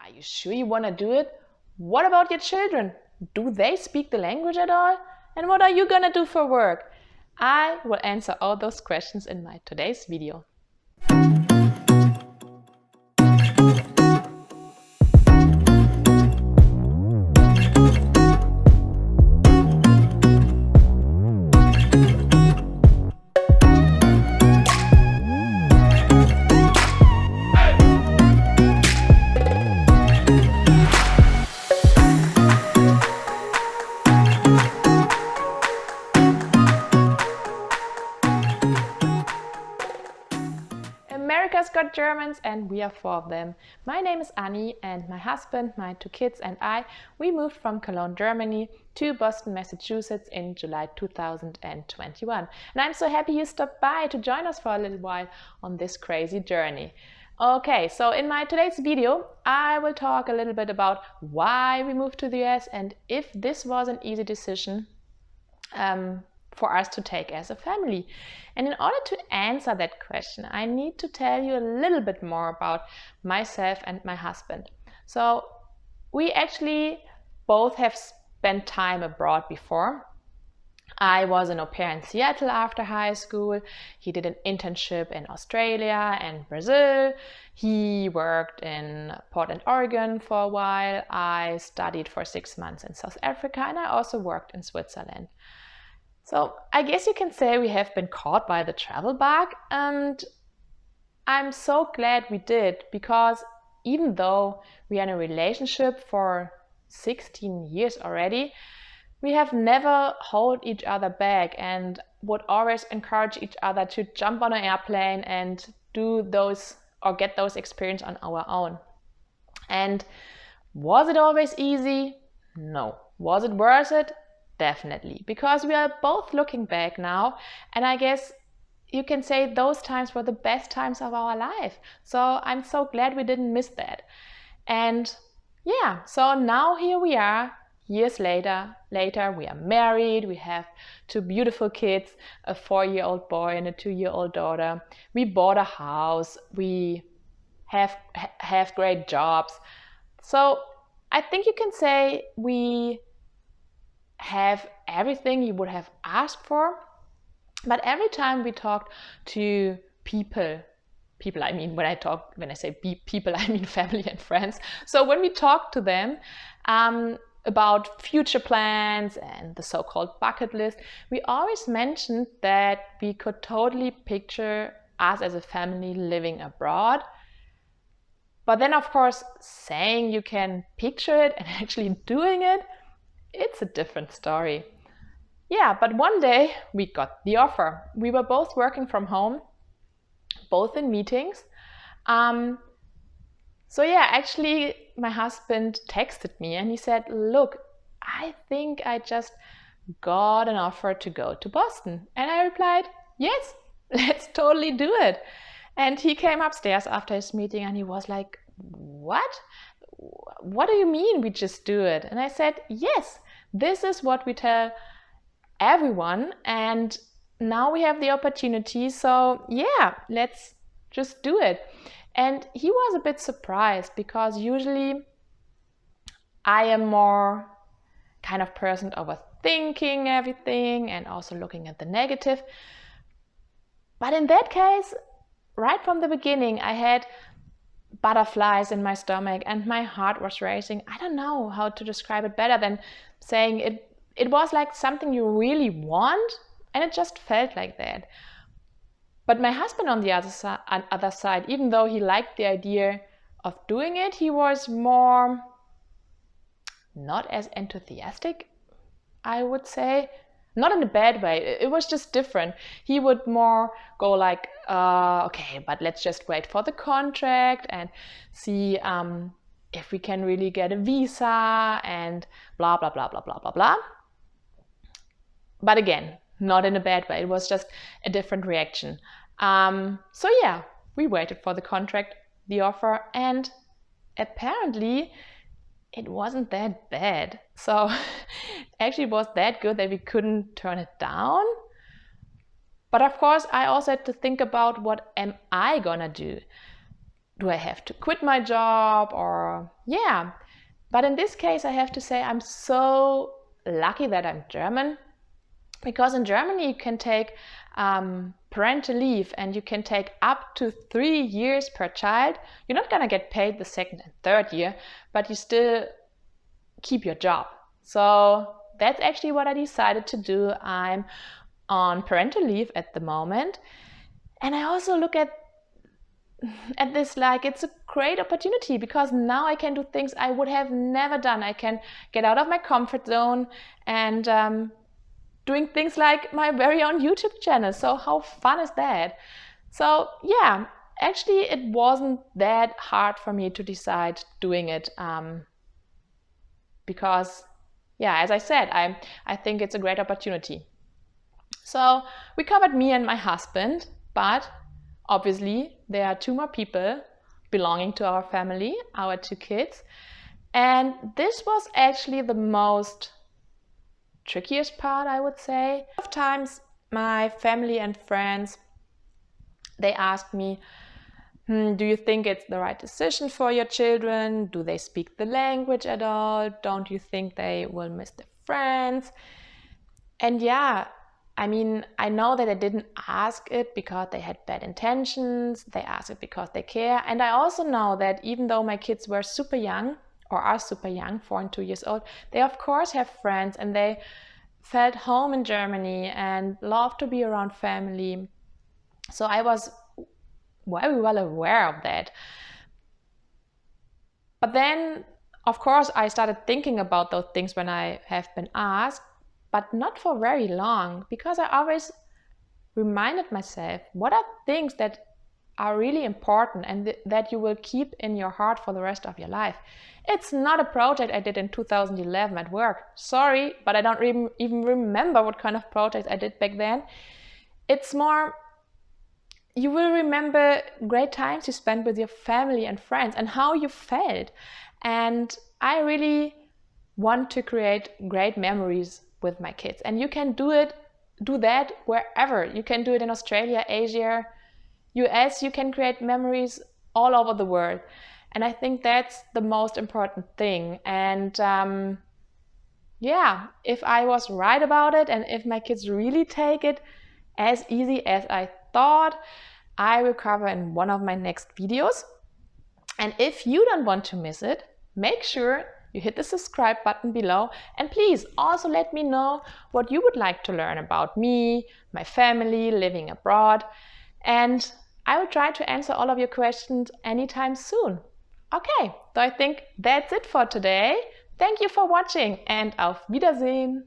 Are you sure you want to do it? What about your children? Do they speak the language at all? And what are you gonna do for work? I will answer all those questions in my today's video. America's Got Germans, and we are 4 of them. My name is Anni, and my husband, my 2 kids and I, we moved from Cologne, Germany to Boston, Massachusetts in July 2021. And I'm so happy you stopped by to join us for a little while on this crazy journey. Okay, so in my today's video, I will talk a little bit about why we moved to the US and if this was an easy decision for us to take as a family. And in order to answer that question, I need to tell you a little bit more about myself and my husband. So we actually both have spent time abroad before. I was an au pair in Seattle after high school. He did an internship in Australia and Brazil. He worked in Portland, Oregon for a while. I studied for 6 months in South Africa, and I also worked in Switzerland. So I guess you can say we have been caught by the travel bug, and I'm so glad we did, because even though we are in a relationship for 16 years already, we have never held each other back and would always encourage each other to jump on an airplane and do those or get those experiences on our own. And was it always easy? No. Was it worth it? Definitely, because we are both looking back now, and I guess you can say those times were the best times of our life. So I'm so glad we didn't miss that. And yeah, so now here we are, years later, we are married, we have 2 beautiful kids, a 4-year-old boy and a 2-year-old daughter. We bought a house, we have great jobs. So I think you can say we have everything you would have asked for, but every time we talked to people I mean, when I say people, I mean family and friends. So when we talked to them about future plans and the so-called bucket list, we always mentioned that we could totally picture us as a family living abroad. But then, of course, saying you can picture it and actually doing it, it's a different story. Yeah, but one day we got the offer. We were both working from home, both in meetings. So yeah, actually my husband texted me and he said, look, I think I just got an offer to go to Boston. And I replied, yes, let's totally do it. And he came upstairs after his meeting and he was like, what? What do you mean we just do it? And I said, yes, this is what we tell everyone, and now we have the opportunity, so yeah, let's just do it. And he was a bit surprised, because usually I am more kind of person overthinking everything and also looking at the negative. But in that case, right from the beginning, I had butterflies in my stomach and my heart was racing. I don't know how to describe it better than saying it was like something you really want, and it just felt like that. But my husband on the other side, even though he liked the idea of doing it, he was more not as enthusiastic, I would say. Not in a bad way, it was just different. He would more go like, okay, but let's just wait for the contract and see if we can really get a visa and blah, blah, blah, blah, blah, blah, blah. But again, not in a bad way, it was just a different reaction. So yeah, we waited for the contract, the offer, and apparently it wasn't that bad. So actually it was that good that we couldn't turn it down. But of course, I also had to think about what am I gonna do? do I have to quit my job, or yeah. But in this case, I have to say I'm so lucky that I'm German, because in Germany you can take parental leave, and you can take up to 3 years per child. You're not gonna get paid the second and third year, but you still keep your job. So that's actually what I decided to do. I'm on parental leave at the moment, and I also look at this like it's a great opportunity, because now I can do things I would have never done. I can get out of my comfort zone and doing things like my very own YouTube channel. So how fun is that? So yeah, actually it wasn't that hard for me to decide doing it, because yeah, as I said, I think it's a great opportunity. So we covered me and my husband, but obviously there are 2 more people belonging to our family, our 2 kids. And this was actually the most trickiest part, I would say. Sometimes my family and friends, they asked me, do you think it's the right decision for your children? Do they speak the language at all? Don't you think they will miss their friends? And yeah, I mean, I know that I didn't ask it because they had bad intentions. They asked it because they care. And I also know that even though my kids were super young, or are super young, 4 and 2 years old, they of course have friends, and they felt home in Germany and love to be around family. So I was very well aware of that. But then, of course, I started thinking about those things when I have been asked, but not for very long, because I always reminded myself, what are things that are really important and that you will keep in your heart for the rest of your life. It's not a project I did in 2011 at work. Sorry, but I don't even remember what kind of projects I did back then. It's more, you will remember great times you spent with your family and friends and how you felt. And I really want to create great memories with my kids. And you can do that wherever. You can do it in Australia, Asia, US. You can create memories all over the world. And I think that's the most important thing. And yeah, if I was right about it, and if my kids really take it as easy as I thought, I will cover in one of my next videos. And if you don't want to miss it, make sure you hit the subscribe button below, and please also let me know what you would like to learn about me, my family, living abroad, and I will try to answer all of your questions anytime soon. Okay, so I think that's it for today. Thank you for watching, and auf Wiedersehen!